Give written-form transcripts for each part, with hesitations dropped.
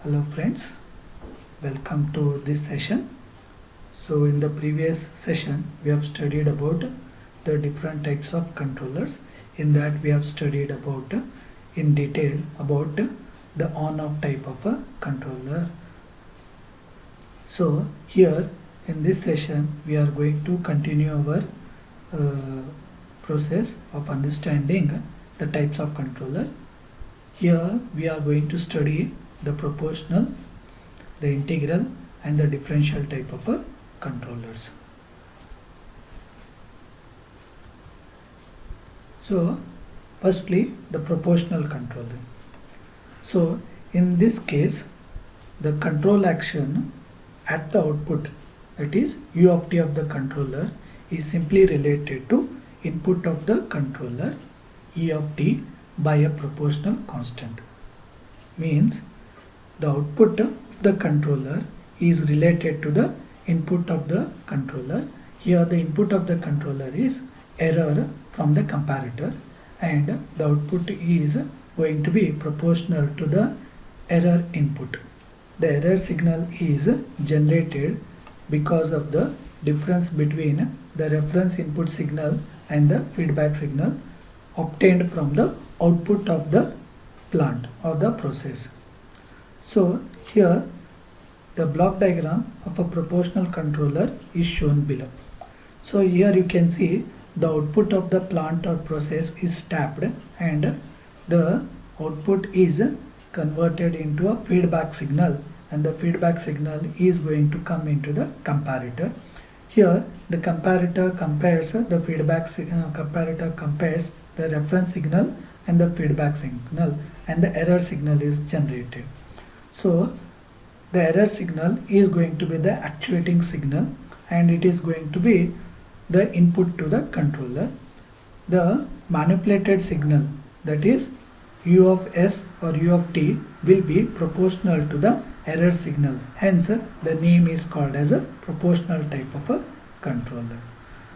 Hello friends, welcome to this session. So in the previous session we have studied about the different types of controllers. In that we have studied about in detail about the on-off type of a controller. So here in this session we are going to continue our process of understanding the types of controller. Here we are going to study the proportional, the integral and the differential type of controllers. So firstly the proportional controller. So in this case the control action at the output, that is u of t of the controller, is simply related to input of the controller e of t by a proportional constant. Means the output of the controller is related to the input of the controller. Here the input of the controller is error from the comparator and the output is going to be proportional to the error input. The error signal is generated because of the difference between the reference input signal and the feedback signal obtained from the output of the plant or the process. So here the block diagram of a proportional controller is shown below. So here you can see the output of the plant or process is tapped and the output is converted into a feedback signal, and the feedback signal is going to come into the comparator. Here the comparator compares comparator compares the reference signal and the feedback signal, and the error signal is generated. So the error signal is going to be the actuating signal and it is going to be the input to the controller. The manipulated signal, that is u of s or u of t, will be proportional to the error signal. Hence the name is called as a proportional type of a controller.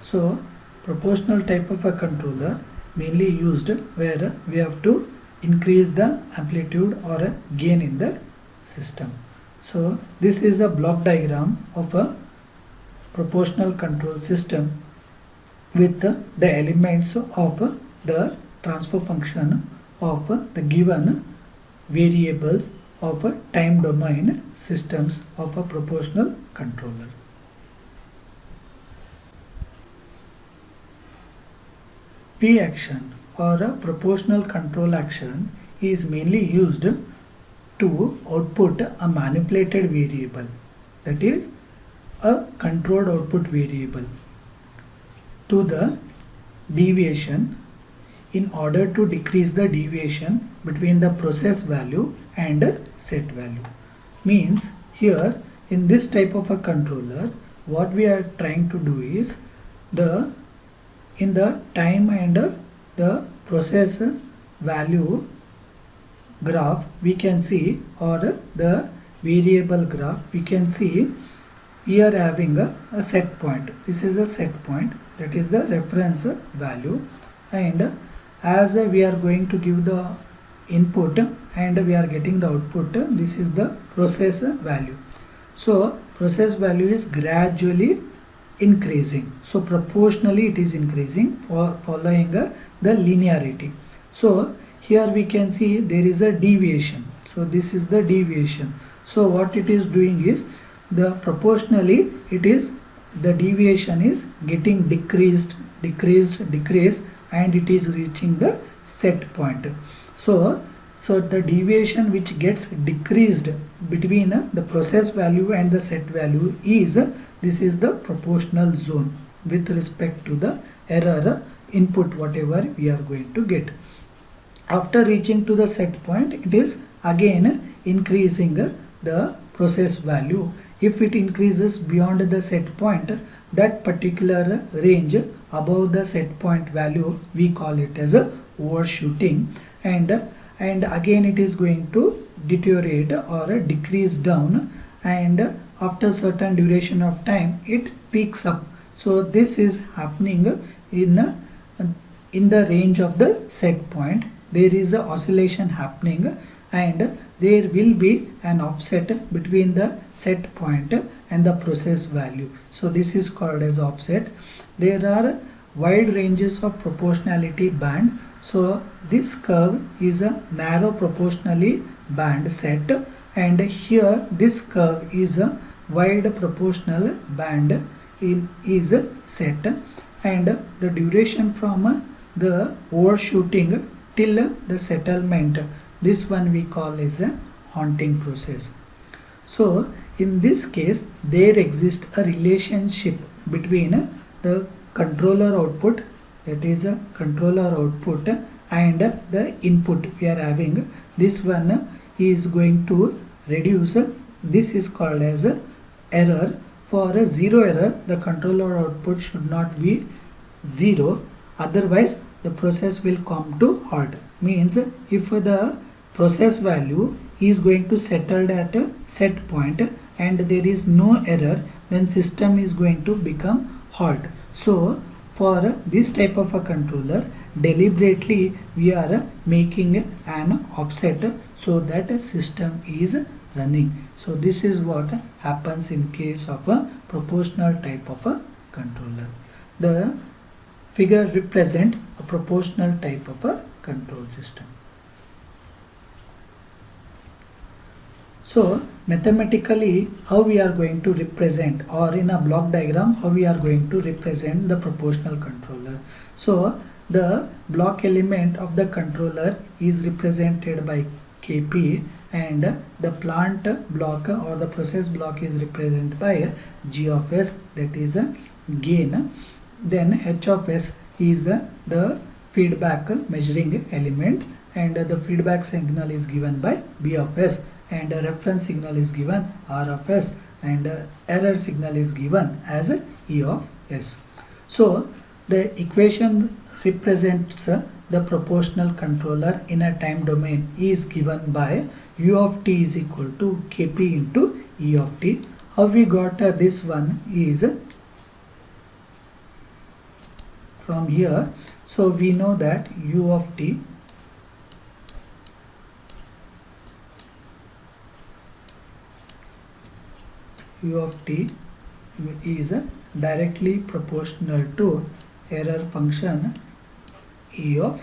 So proportional type of a controller mainly used where we have to increase the amplitude or a gain in the system. So this is a block diagram of a proportional control system with the elements of the transfer function of the given variables of a time domain systems of a proportional controller. P action or a proportional control action is mainly used to output a manipulated variable, that is a controlled output variable, to the deviation in order to decrease the deviation between the process value and set value. Means here in this type of a controller what we are trying to do is in the time and the process value graph we can see, or the variable graph we can see, we are having a set point. This is a set point, that is the reference value, and as we are going to give the input and we are getting the output, this is the process value. So process value is gradually increasing, so proportionally it is increasing for following the linearity. So here we can see there is a deviation, so this is the deviation. So what it is doing is the proportionally it is the deviation is getting decreased and it is reaching the set point. So the deviation which gets decreased between the process value and the set value is, this is the proportional zone with respect to the error input whatever we are going to get. After reaching to the set point, it is again increasing the process value. If it increases beyond the set point, that particular range above the set point value, we call it as a overshooting, and again it is going to deteriorate or decrease down, and after certain duration of time it peaks up. So this is happening in the range of the set point. there is a oscillation happening, and there will be an offset between the set point and the process value. So this is called as offset. There are wide ranges of proportionality band. So this curve is a narrow proportionally band set, and here this curve is a wide proportional band is set, and the duration from the overshooting till the settlement, this one we call is a haunting process. So in this case there exists a relationship between the controller output, that is a controller output, and the input we are having. This one is going to reduce, this is called as a error. For a zero error, the controller output should not be 0, otherwise the process will come to halt. Means if the process value is going to settle at a set point and there is no error, then system is going to become halt. So for this type of a controller, deliberately we are making an offset so that system is running. So this is what happens in case of a proportional type of a controller. The figure represent a proportional type of a control system. So mathematically how we are going to represent, or in a block diagram how we are going to represent the proportional controller. So the block element of the controller is represented by Kp, and the plant block or the process block is represented by G of S, that is a gain. Then H of S is the feedback measuring element, and the feedback signal is given by B of S, and a reference signal is given R of S, and error signal is given as E of S. So the equation represents the proportional controller in a time domain is given by U of t is equal to Kp into E of t. How we got this one is from here. So we know that U of t is directly proportional to error function E of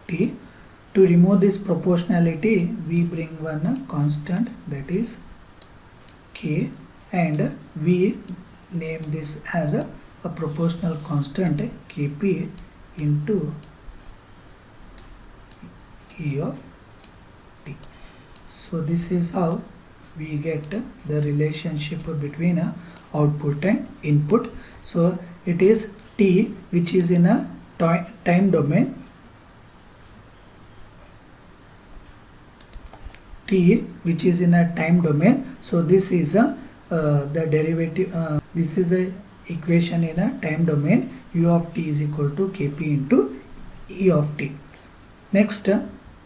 t. To remove this proportionality, we bring one constant, that is k, and we name this as a proportional constant Kp into E of t. So this is how we get the relationship between output and input. So it is t which is in a time domain, which is in a time domain. So this is the derivative, this is a equation in a time domain. U of t is equal to Kp into E of t. Next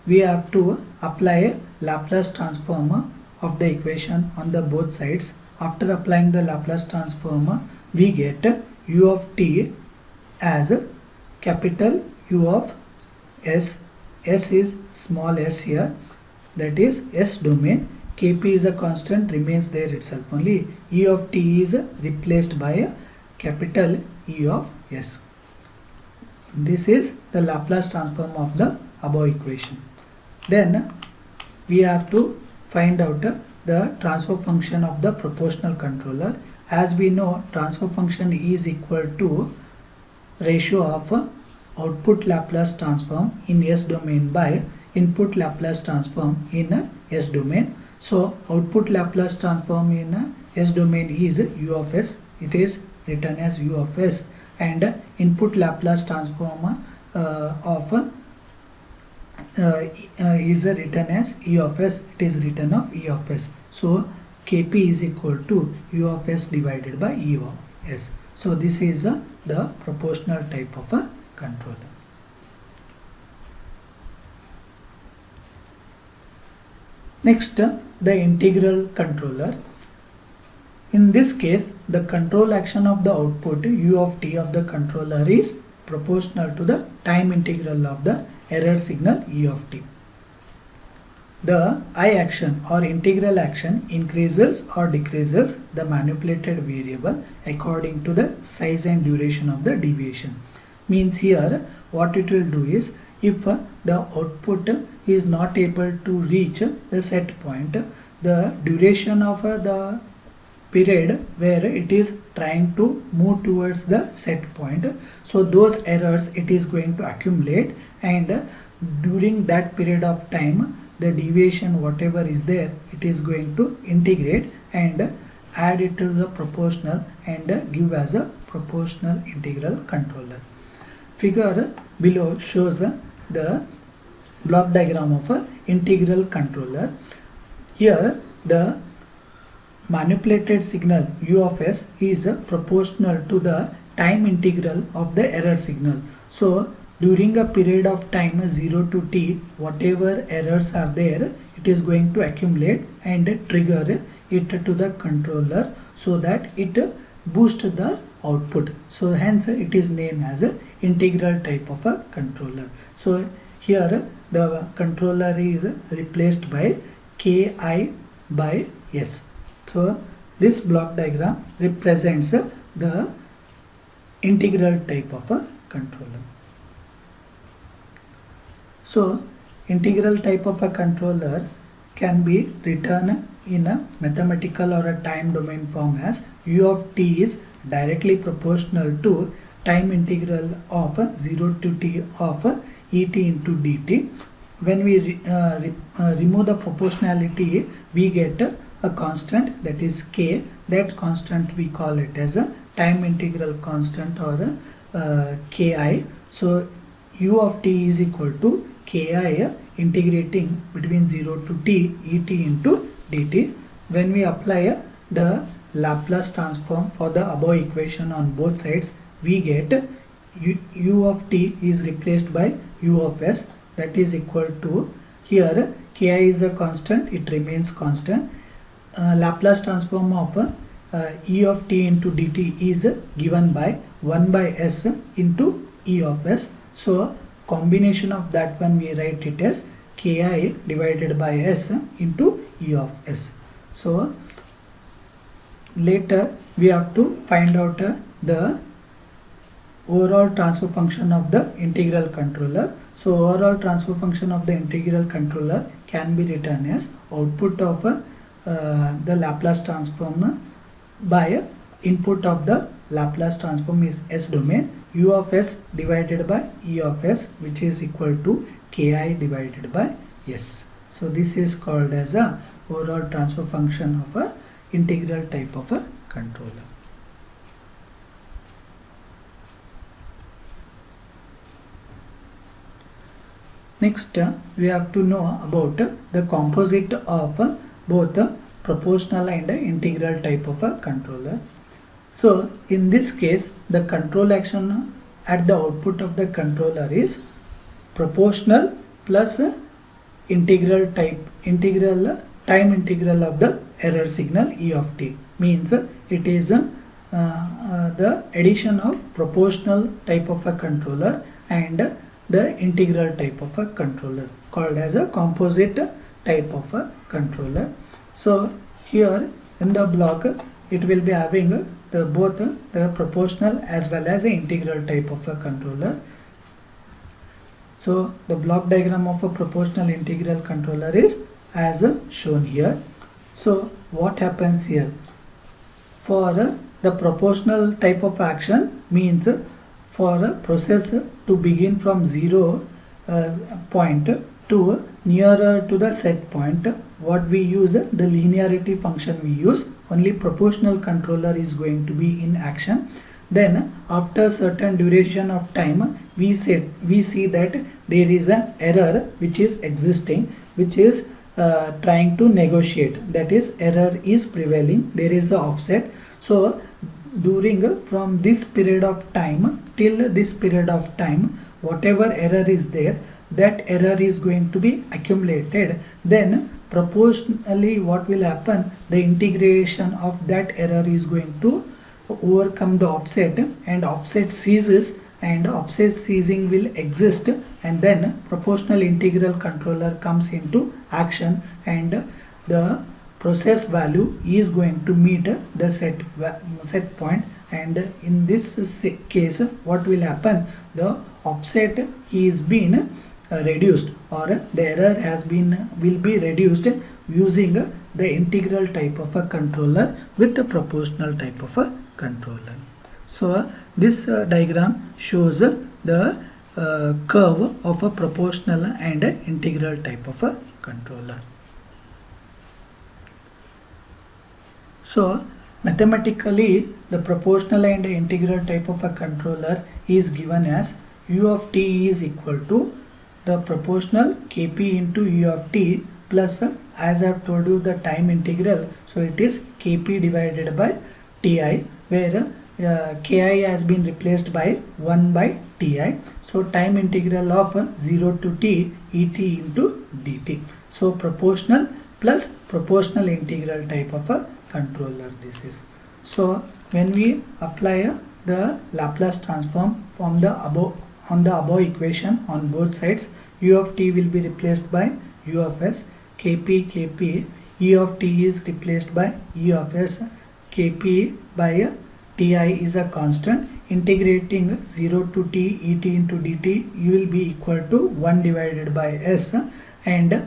we have to apply a Laplace transform of the equation on the both sides. After applying the Laplace transform, we get U of t as capital U of S. S is small s here, that is S domain. Kp is a constant, remains there itself only. E of t is replaced by a capital E of S. This is the Laplace transform of the above equation. Then we have to find out the transfer function of the proportional controller. As we know, transfer function is equal to ratio of output Laplace transform in S domain by input Laplace transform in S domain. So output Laplace transform in S domain is U of S. It is written as U of S, and input Laplace transform of is written as E of S. It is written of E of S. So Kp is equal to U of S divided by E of S. So this is the proportional type of a controller. Next, the integral controller. In this case, the control action of the output U of t of the controller is proportional to the time integral of the error signal e of t. The I action or integral action increases or decreases the manipulated variable according to the size and duration of the deviation. Means here what it will do is, if the output is not able to reach the set point, the duration of the period where it is trying to move towards the set point, so those errors it is going to accumulate, and during that period of time the deviation whatever is there, it is going to integrate and add it to the proportional and give as a proportional integral controller. Figure below shows the block diagram of a integral controller. Here the manipulated signal u of s is proportional to the time integral of the error signal. So during a period of time 0 to t, whatever errors are there, it is going to accumulate and trigger it to the controller so that it boosts the output. So hence it is named as a integral type of a controller. So here the controller is replaced by Ki by S. So this block diagram represents the integral type of a controller. So integral type of a controller can be written in a mathematical or a time domain form as u of t is directly proportional to time integral of 0 to t of et into dt. When we remove the proportionality, we get a constant, that is k. That constant we call it as a time integral constant or ki. So u of t is equal to ki integrating between 0 to t et into dt. When we apply the Laplace transform for the above equation on both sides, we get u of t is replaced by u of s, that is equal to, here ki is a constant, it remains constant. Laplace transform of e of t into dt is given by 1 by s into e of s. So combination of that one we write it as ki divided by s into e of s. So later we have to find out the overall transfer function of the integral controller. So overall transfer function of the integral controller can be written as output of the Laplace transform by input of the Laplace transform is S domain, u of s divided by e of s, which is equal to ki divided by s. So this is called as a overall transfer function of a integral type of a controller. Next we have to know about the composite of both proportional and integral type of a controller. So in this case the control action at the output of the controller is proportional plus integral time integral of the error signal e of t. Means it is the addition of proportional type of a controller and the integral type of a controller, called as a composite type of a controller. So here in the block it will be having the both the proportional as well as the integral type of a controller. So the block diagram of a proportional integral controller is as shown here. So what happens here? For the proportional type of action means for a process to begin from 0 point to nearer to the set point, what we use, the linearity function we use, only proportional controller is going to be in action. Then after certain duration of time we see that there is an error which is existing, which is trying to negotiate, that is error is prevailing, there is a offset. So during from this period of time till this period of time, whatever error is there, that error is going to be accumulated. Then proportionally what will happen, the integration of that error is going to overcome the offset, and offset ceases and offset ceasing will exist, and then proportional integral controller comes into action, and the process value is going to meet the set point. And in this case, what will happen, the offset is been reduced, or the error will be reduced using the integral type of a controller with the proportional type of a controller. So this diagram shows the curve of a proportional and integral type of a controller. So mathematically, the proportional and integral type of a controller is given as u of t is equal to the proportional kp into u of t plus, as I have told you, the time integral, so it is kp divided by ti, where ki has been replaced by 1 by ti. So time integral of 0 to t et into dt. So proportional plus proportional integral type of a controller this is. So when we apply the Laplace transform from the above equation on both sides, u of t will be replaced by u of s, kp, e of t is replaced by e of s, kp by ti is a constant. Integrating 0 to t et into dt, you will be equal to 1 divided by s, and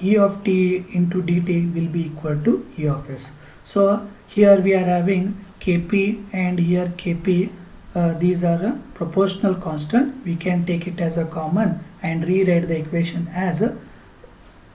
e of t into dt will be equal to e of s. So here we are having kp and here kp, these are a proportional constant. We can take it as a common and rewrite the equation as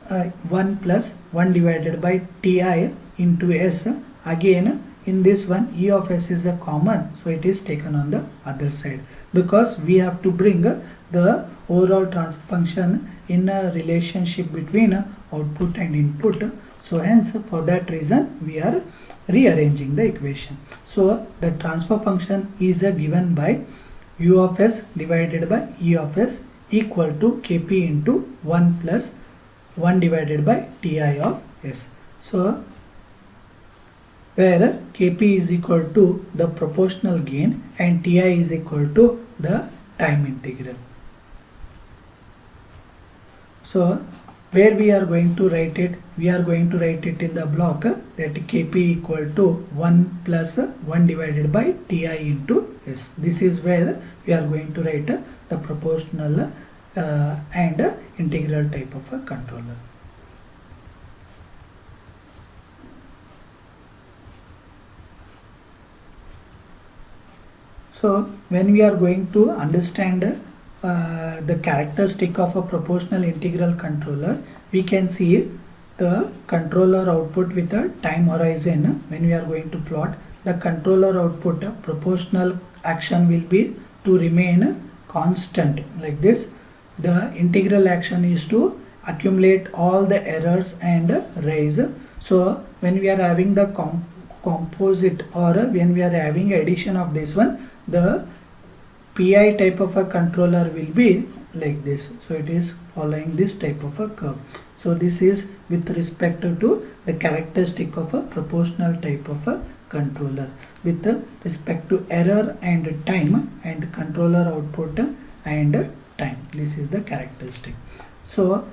1 plus 1 divided by ti into s. Again in this one, e of s is a common, so it is taken on the other side, because we have to bring the overall transfer function in a relationship between output and input. So hence, for that reason, we are rearranging the equation. So the transfer function is given by u of s divided by e of s equal to kp into 1 plus 1 divided by ti of s. So where kp is equal to the proportional gain and ti is equal to the time integral. So where we are going to write it, we are going to write it in the block that kp equal to 1 plus 1 divided by ti into s. This is where we are going to write the proportional and integral type of a controller. So when we are going to understand the characteristic of a proportional integral controller, we can see the controller output with a time horizon. When we are going to plot the controller output, proportional action will be to remain constant like this. The integral action is to accumulate all the errors and rise. So when we are having the composite, or when we are having addition of this one, the PI type of a controller will be like this. So it is following this type of a curve. So this is with respect to the characteristic of a proportional type of a controller with respect to error and time and controller output and time. This is the characteristic. So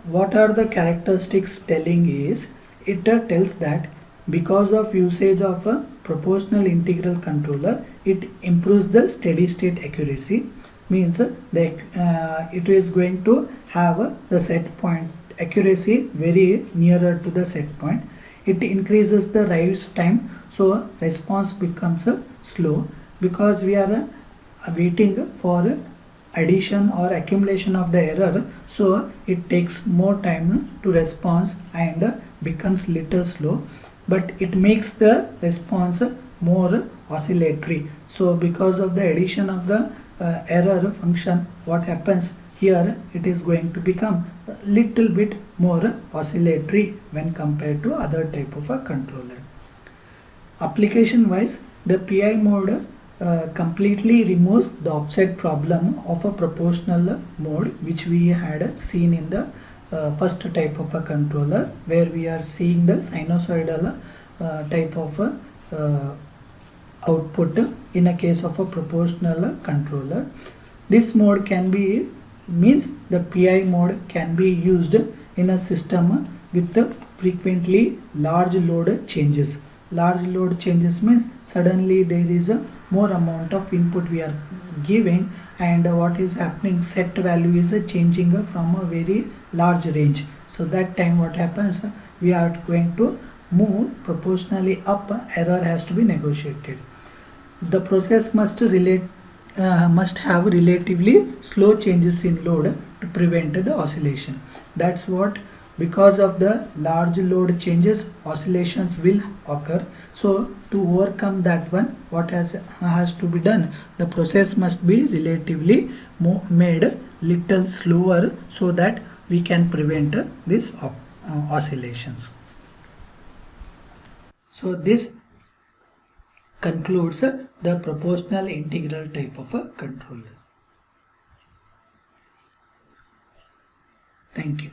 what are the characteristics telling is, it tells that because of usage of a proportional integral controller, it improves the steady state accuracy. Means it is going to have the set point accuracy very nearer to the set point. It increases the rise time, so response becomes slow, because we are waiting for addition or accumulation of the error, so it takes more time to response and becomes little slow, but it makes the response more oscillatory. So because of the addition of the error function, what happens here, it is going to become a little bit more oscillatory when compared to other type of a controller. Application wise, the PI mode completely removes the offset problem of a proportional mode, which we had seen in the first type of a controller, where we are seeing the sinusoidal type of output in a case of a proportional controller. This mode can be means the PI mode can be used in a system with frequently large load changes. Large load changes means suddenly there is a more amount of input we are giving, and what is happening, set value is changing from a very large range. So that time what happens, we are going to move proportionally up, error has to be negotiated. The process must have relatively slow changes in load to prevent the oscillation. That's what, because of the large load changes, oscillations will occur. So to overcome that one, what has to be done, the process must be relatively made little slower so that we can prevent this oscillations. So this concludes the proportional integral type of a controller. Thank you.